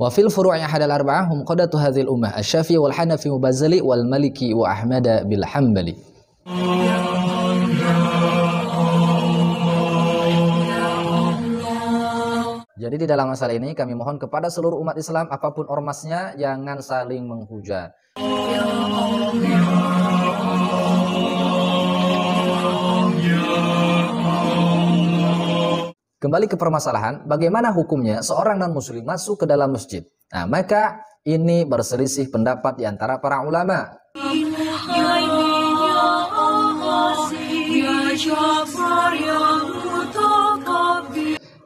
Wa fil furu'i hadal arba'ah hum qadatu hadhil ummah asy-Syafi'i wal Hanafi Mubazzali wal Maliki wa Ahmad bil Hambali. Jadi di dalam masalah ini kami mohon kepada seluruh umat Islam apapun ormasnya jangan saling menghujat. Kembali ke permasalahan, bagaimana hukumnya seorang non-muslim masuk ke dalam masjid? Nah, maka ini berselisih pendapat di antara para ulama.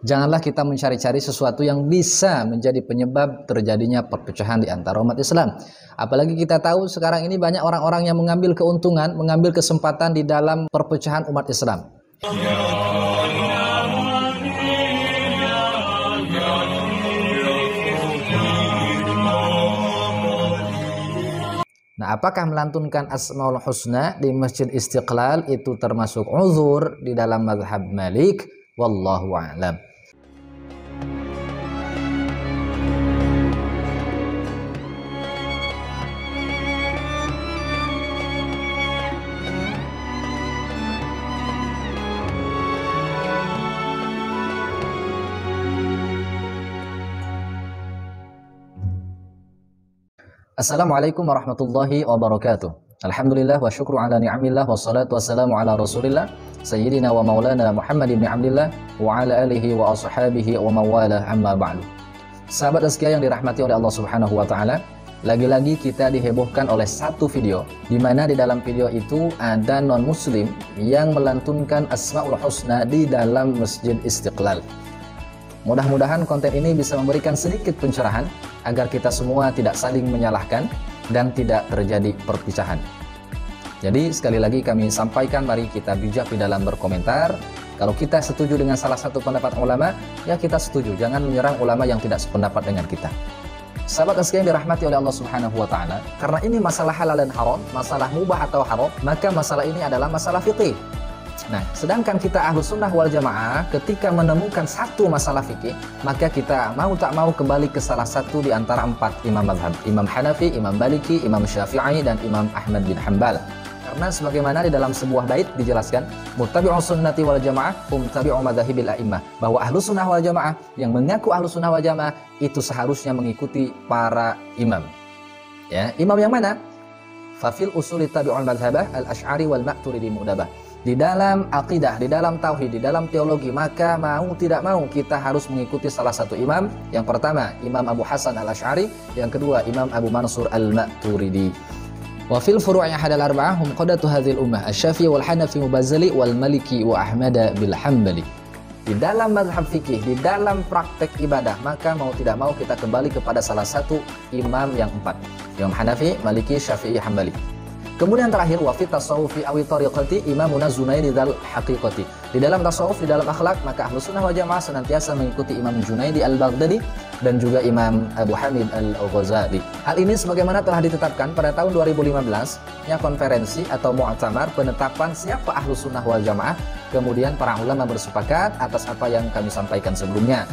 Janganlah kita mencari-cari sesuatu yang bisa menjadi penyebab terjadinya perpecahan di antara umat Islam. Apalagi kita tahu sekarang ini banyak orang-orang yang mengambil keuntungan, mengambil kesempatan di dalam perpecahan umat Islam. Nah, apakah melantunkan Asmaul Husna di Masjid Istiqlal itu termasuk uzur di dalam mazhab Malik? Wallahu a'lam. Assalamualaikum warahmatullahi wabarakatuh. Alhamdulillah wa syukru ala ni'amillah wa salatu wassalamu ala rasulillah Sayyidina wa maulana Muhammad ibn Abdillah wa ala alihi wa ashabihi wa mawalah amma ba'du. Sahabat sekalian yang dirahmati oleh Allah Subhanahu wa taala, lagi-lagi kita dihebohkan oleh satu video di mana di dalam video itu ada non-muslim yang melantunkan Asmaul Husna di dalam Masjid Istiqlal. Mudah-mudahan konten ini bisa memberikan sedikit pencerahan agar kita semua tidak saling menyalahkan dan tidak terjadi perpecahan. Jadi sekali lagi kami sampaikan, mari kita bijak di dalam berkomentar. Kalau kita setuju dengan salah satu pendapat ulama, ya kita setuju. Jangan menyerang ulama yang tidak sependapat dengan kita. Sahabat sekalian dirahmati oleh Allah Subhanahu wa taala, karena ini masalah halal dan haram, masalah mubah atau haram, maka masalah ini adalah masalah fikih. Nah, sedangkan kita Ahlus Sunnah wal Jamaah ketika menemukan satu masalah fikih, maka kita mau tak mau kembali ke salah satu di antara empat imam mazhab, Imam Hanafi, Imam Maliki, Imam Syafi'i, dan Imam Ahmad bin Hanbal. Karena sebagaimana di dalam sebuah bait dijelaskan, muttabi'us sunnati wal jamaah hum tabi'u madzahibil a'immah, bahwa Ahlus Sunnah wal Jamaah yang mengaku Ahlus Sunnah wal Jamaah itu seharusnya mengikuti para imam. Ya, imam yang mana? Fafil usuli tabi'ul madzhabah al-Asy'ari wal Maturidi mu'tabah. Di dalam akidah, di dalam tauhid, di dalam teologi, maka mau tidak mau kita harus mengikuti salah satu imam. Yang pertama, Imam Abu Hasan al-Asy'ari. Yang kedua, Imam Abu Mansur al-Maturidi. Wa fil furu'i hadal arba'ah hum qadatu hadhil ummah asy-Syafi'i wal Hanafi Mubazzali wal Maliki wa Ahmad bil Hambali. Di dalam mazhab fikih, di dalam praktek ibadah, maka mau tidak mau kita kembali kepada salah satu imam yang empat. Imam Hanafi, Maliki, Syafi'i, Hambali. Kemudian terakhir, wa fi tasawufi awi tariqati Imamuna Zunaidi dzal haqiqati. Di dalam tasawuf, di dalam akhlak, maka Ahlus Sunnah wal Jamaah senantiasa mengikuti Imam Junaidi al-Baghdadi dan juga Imam Abu Hamid al-Ghazali. Hal ini sebagaimana telah ditetapkan pada tahun 2015 ya konferensi atau mu'tamar penetapan siapa Ahlus Sunnah wal Jamaah. Kemudian para ulama bersepakat atas apa yang kami sampaikan sebelumnya.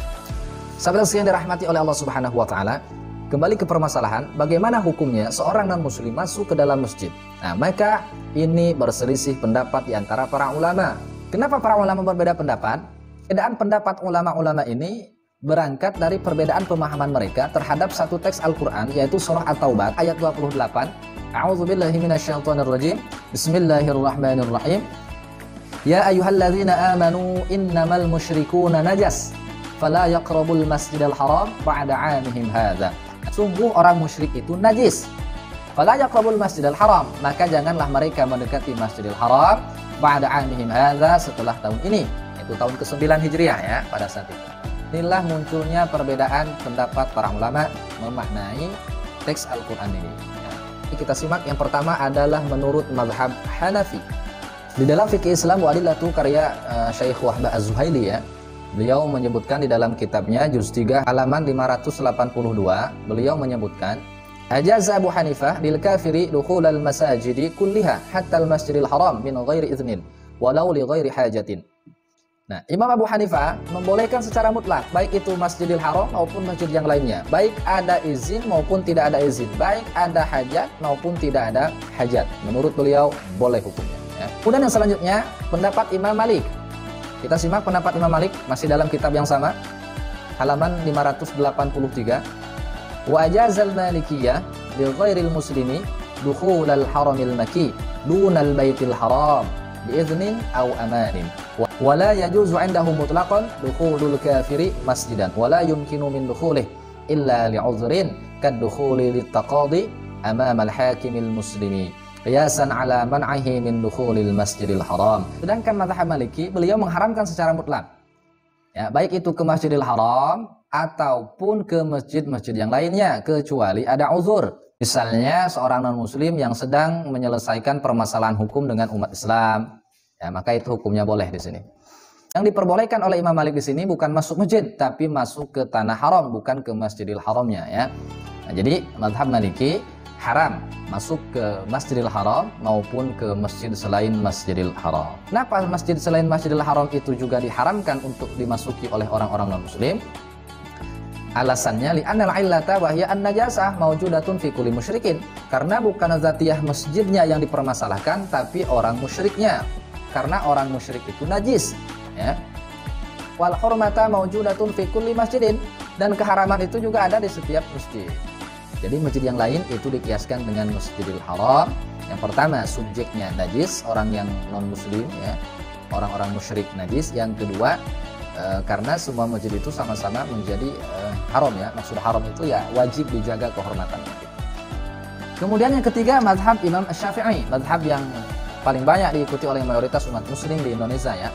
Sahabat sekalian dirahmati oleh Allah Subhanahu wa taala, kembali ke permasalahan, bagaimana hukumnya seorang non-muslim masuk ke dalam masjid? Nah, maka ini berselisih pendapat di antara para ulama. Kenapa para ulama berbeda pendapat? Perbedaan pendapat ulama-ulama ini berangkat dari perbedaan pemahaman mereka terhadap satu teks Al-Quran, yaitu surah At-Taubah ayat 28. A'udzubillahi minasyaitonirrajim. Bismillahirrahmanirrahim. Ya ayyuhalladzina amanu innamal musyrikuuna najas fala yaqrabul masjidal haram ba'da 'amihim hadza. Sungguh orang musyrik itu najis. Fala yaqrabul masjidal haram, maka janganlah mereka mendekati Masjidil Haram ba'da 'amihim hadza, setelah tahun ini, itu tahun ke-9 Hijriah ya pada saat itu. Inilah munculnya perbedaan pendapat para ulama memaknai teks Al-Qur'an ini. Ya. Kita simak, yang pertama adalah menurut mazhab Hanafi. Di dalam fikih Islam wa adillatu karya Syekh Wahbah Az-Zuhaili ya. Beliau menyebutkan di dalam kitabnya juz 3 halaman 582, beliau menyebutkan ajaza Abu Hanifah lil kafiri dukhulal masajidi kulliha hatta al masjidil haram min ghairi idhnin walau li ghairi hajatin. Nah, Imam Abu Hanifah membolehkan secara mutlak, baik itu Masjidil Haram maupun masjid yang lainnya, baik ada izin maupun tidak ada izin, baik ada hajat maupun tidak ada hajat. Menurut beliau boleh hukumnya. Ya. Kemudian yang selanjutnya pendapat Imam Malik. Kita simak pendapat Imam Malik masih dalam kitab yang sama, halaman 583. Wa ajazal malikiyah li ghairil muslimi dukhulal haramil maki dunal baitil haram biiznin aw amanin. Wala yajuzu 'indahu mutlaqan dukhulul kafiri masjidan wala yumkinu min dukhulih illa li'udhrin kaddukhuli littaqadi amama al-hakimil muslimi qiyasan 'ala man'ihi min dukhulil masjidil haram. Sedangkan mazhab Maliki beliau mengharamkan secara mutlak. Ya, baik itu ke Masjidil Haram ataupun ke masjid-masjid yang lainnya kecuali ada uzur. Misalnya seorang non-muslim yang sedang menyelesaikan permasalahan hukum dengan umat Islam, ya, maka itu hukumnya boleh di sini. Yang diperbolehkan oleh Imam Malik di sini bukan masuk masjid, tapi masuk ke tanah haram, bukan ke Masjidil Haramnya, ya. Nah, jadi mazhab Maliki haram masuk ke Masjidil Haram maupun ke masjid selain Masjidil Haram. Kenapa masjid selain Masjidil Haram itu juga diharamkan untuk dimasuki oleh orang-orang non-muslim? Alasannya li'annal illata wa hiya an-najasah mawjudatun fi kulli musyrikin. Karena bukan zatiyah masjidnya yang dipermasalahkan, tapi orang musyriknya. Karena orang musyrik itu najis, ya. Wal hurmata mawjudatun fi kulli masjidin, dan keharaman itu juga ada di setiap masjid. Jadi masjid yang lain itu dikiaskan dengan Masjidil Haram. Yang pertama subjeknya najis, orang yang non-muslim, ya. Orang-orang musyrik najis. Yang kedua karena semua masjid itu sama-sama menjadi haram, ya. Maksud haram itu ya wajib dijaga kehormatannya. Kemudian yang ketiga mazhab Imam Asy-Syafi'i, mazhab yang paling banyak diikuti oleh mayoritas umat muslim di Indonesia, ya.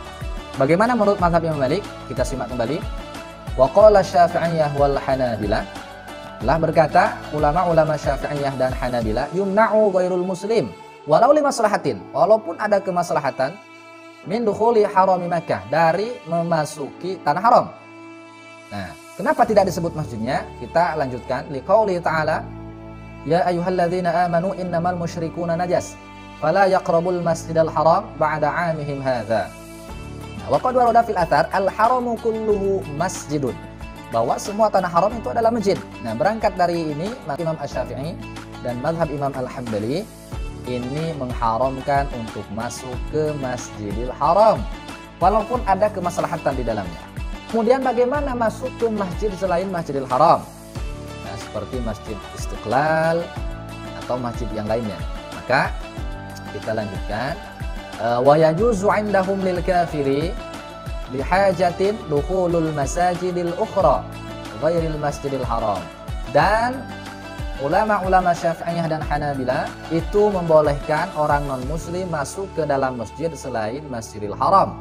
Bagaimana menurut mazhab Imam Malik? Kita simak kembali. Wa qala Syafi'iyah wal Hanabilah, telah berkata ulama-ulama Syafi'iyah dan Hanabilah, yumna'u ghairul muslim walau li maslahatin, walaupun ada kemaslahatan, min dukhuli harami Makkah, dari memasuki tanah haram. Nah, kenapa tidak disebut masjidnya? Kita lanjutkan. Liqauli ta'ala, ya ayyuhalladzina amanu innamal musyrikuuna najas fala yaqrabul masjidal haram ba'da 'amihim hadza. Nah, wa qad warada fil athar al haramu kulluhu masjidun, bahwa semua tanah haram itu adalah masjid. Nah, berangkat dari ini Imam Asy-Syafi'i dan mazhab Imam Al-Hambali ini mengharamkan untuk masuk ke Masjidil Haram walaupun ada kemaslahatan di dalamnya. Kemudian bagaimana masuk ke masjid selain Masjidil Haram? Nah, seperti Masjid Istiqlal atau masjid yang lainnya. Maka kita lanjutkan. Wa yajuzu 'indahum lil kafiri bihajatin dukhulul masajidil ukhra ghairil Masjidil Haram. Dan ulama-ulama Syafi'iyah dan Hanabilah itu membolehkan orang non-muslim masuk ke dalam masjid selain Masjidil Haram,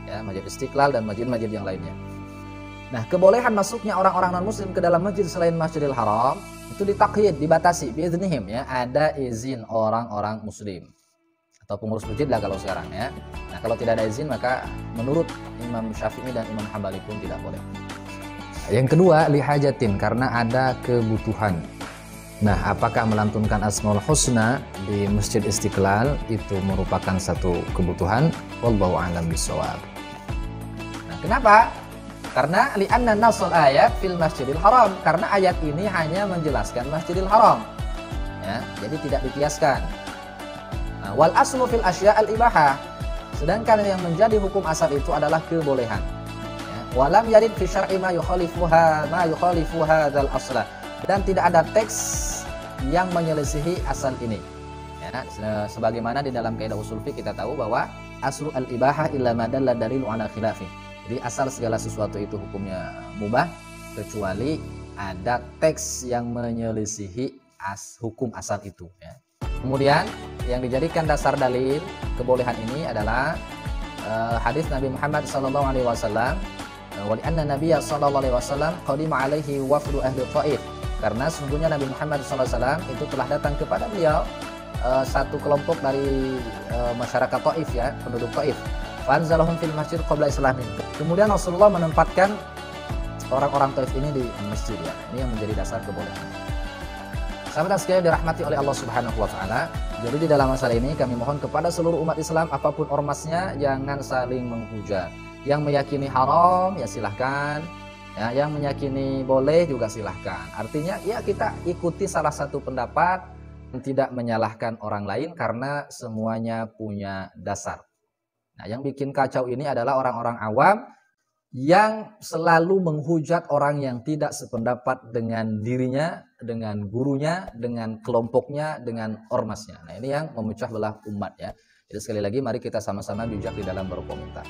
ya, Masjid Istiqlal dan masjid-masjid yang lainnya. Nah, kebolehan masuknya orang-orang non-muslim ke dalam masjid selain Masjidil Haram itu ditakyid, dibatasi biiznihim, ya, ada izin orang-orang muslim atau pengurus masjid lah kalau sekarang, ya. Nah, kalau tidak ada izin maka menurut Imam Syafi'i dan Imam Hambali pun tidak boleh. Yang kedua, lihajatin, karena ada kebutuhan. Nah, apakah melantunkan Asmaul Husna di Masjid Istiqlal itu merupakan satu kebutuhan? Wallahu a'lam bishawab. Nah, kenapa? Karena li'anna nasul ayat fil Masjidil Haram, karena ayat ini hanya menjelaskan Masjidil Haram, ya, jadi tidak dikiaskan. Nah, wal aslu fil asya al ibahah, sedangkan yang menjadi hukum asal itu adalah kebolehan. Ya, walam yarid fi syar'i ma yukhalifu hadzal asla, dan tidak ada teks yang menyelisihi asal ini, ya. Sebagaimana di dalam kaidah usul fiqh kita tahu bahwa aslu al-ibahah illa ma dalla dalilu ala khilafi. Jadi asal segala sesuatu itu hukumnya mubah kecuali ada teks yang menyelisihi hukum asal itu, ya. Kemudian yang dijadikan dasar dalil kebolehan ini adalah hadis Nabi Muhammad SAW, wa li'anna nabiyya sallallahu alaihi wasallam qadima alaihi wafdu ahli Thaif, karena sungguhnya Nabi Muhammad SAW itu telah datang kepada beliau satu kelompok dari masyarakat Thaif, ya, penduduk Thaif. Fanzalahum fil masjid qabla islamin. Kemudian Rasulullah menempatkan orang-orang Thaif ini di masjid, ya. Ini yang menjadi dasar kebolehan. Sahabat sekalian dirahmati oleh Allah Subhanahu wa taala. Jadi di dalam masalah ini kami mohon kepada seluruh umat Islam apapun ormasnya jangan saling menghujat. Yang meyakini haram ya silahkan, ya, yang meyakini boleh juga silahkan. Artinya ya kita ikuti salah satu pendapat, tidak menyalahkan orang lain karena semuanya punya dasar. Nah, yang bikin kacau ini adalah orang-orang awam yang selalu menghujat orang yang tidak sependapat dengan dirinya, dengan gurunya, dengan kelompoknya, dengan ormasnya. Nah, ini yang memecah belah umat ya. Jadi sekali lagi mari kita sama-sama bijak di dalam berkomentar.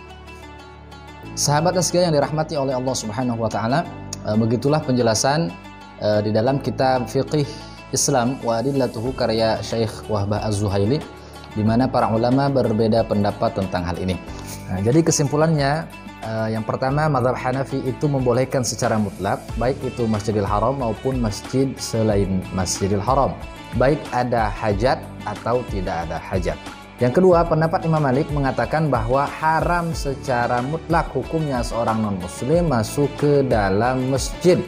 Sahabat sekalian yang dirahmati oleh Allah Subhanahu wa taala, begitulah penjelasan di dalam kitab Fiqih Islam wa Adillatuhu karya Syekh Wahbah Az-Zuhaili, di mana para ulama berbeda pendapat tentang hal ini. Nah, jadi kesimpulannya, yang pertama, mazhab Hanafi itu membolehkan secara mutlak, baik itu Masjidil Haram maupun masjid selain Masjidil Haram, baik ada hajat atau tidak ada hajat. Yang kedua, pendapat Imam Malik mengatakan bahwa haram secara mutlak hukumnya seorang non-muslim masuk ke dalam masjid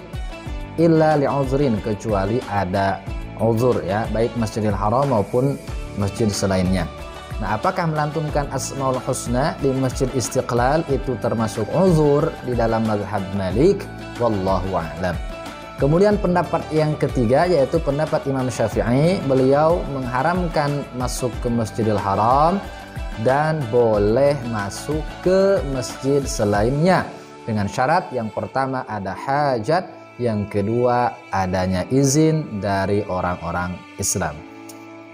illa li'uzrin, kecuali ada uzur ya, baik Masjidil Haram maupun masjid selainnya. Nah, apakah melantunkan Asmaul Husna di Masjid Istiqlal itu termasuk uzur di dalam mazhab Malik? Wallahu a'lam. Kemudian pendapat yang ketiga yaitu pendapat Imam Syafi'i, beliau mengharamkan masuk ke Masjidil Haram dan boleh masuk ke masjid selainnya dengan syarat yang pertama ada hajat, yang kedua adanya izin dari orang-orang Islam.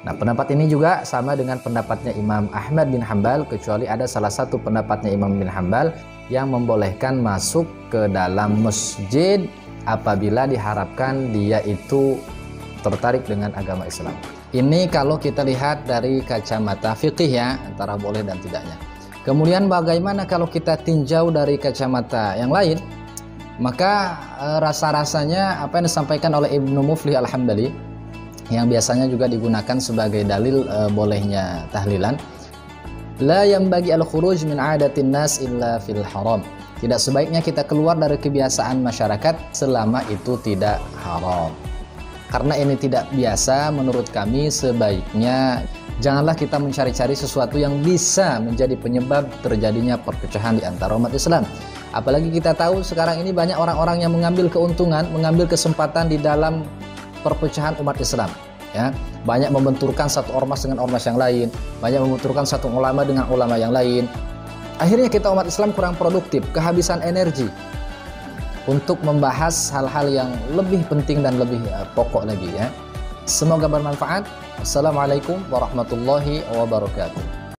Nah, pendapat ini juga sama dengan pendapatnya Imam Ahmad bin Hanbal, kecuali ada salah satu pendapatnya Imam bin Hanbal yang membolehkan masuk ke dalam masjid apabila diharapkan dia itu tertarik dengan agama Islam. Ini kalau kita lihat dari kacamata fikih ya, antara boleh dan tidaknya. Kemudian bagaimana kalau kita tinjau dari kacamata yang lain? Maka rasa-rasanya apa yang disampaikan oleh Ibnu Muflih Al-Hambali, yang biasanya juga digunakan sebagai dalil bolehnya tahlilan, la yanbaghi al-khuruj min 'adatin nas illa fil haram. Tidak sebaiknya kita keluar dari kebiasaan masyarakat selama itu tidak haram. Karena ini tidak biasa, menurut kami sebaiknya janganlah kita mencari-cari sesuatu yang bisa menjadi penyebab terjadinya perpecahan di antara umat Islam. Apalagi kita tahu sekarang ini banyak orang-orang yang mengambil keuntungan, mengambil kesempatan di dalam perpecahan umat Islam. Ya, banyak membenturkan satu ormas dengan ormas yang lain, banyak membenturkan satu ulama dengan ulama yang lain. Akhirnya kita umat Islam kurang produktif, kehabisan energi untuk membahas hal-hal yang lebih penting dan lebih pokok lagi ya. Semoga bermanfaat. Assalamualaikum warahmatullahi wabarakatuh.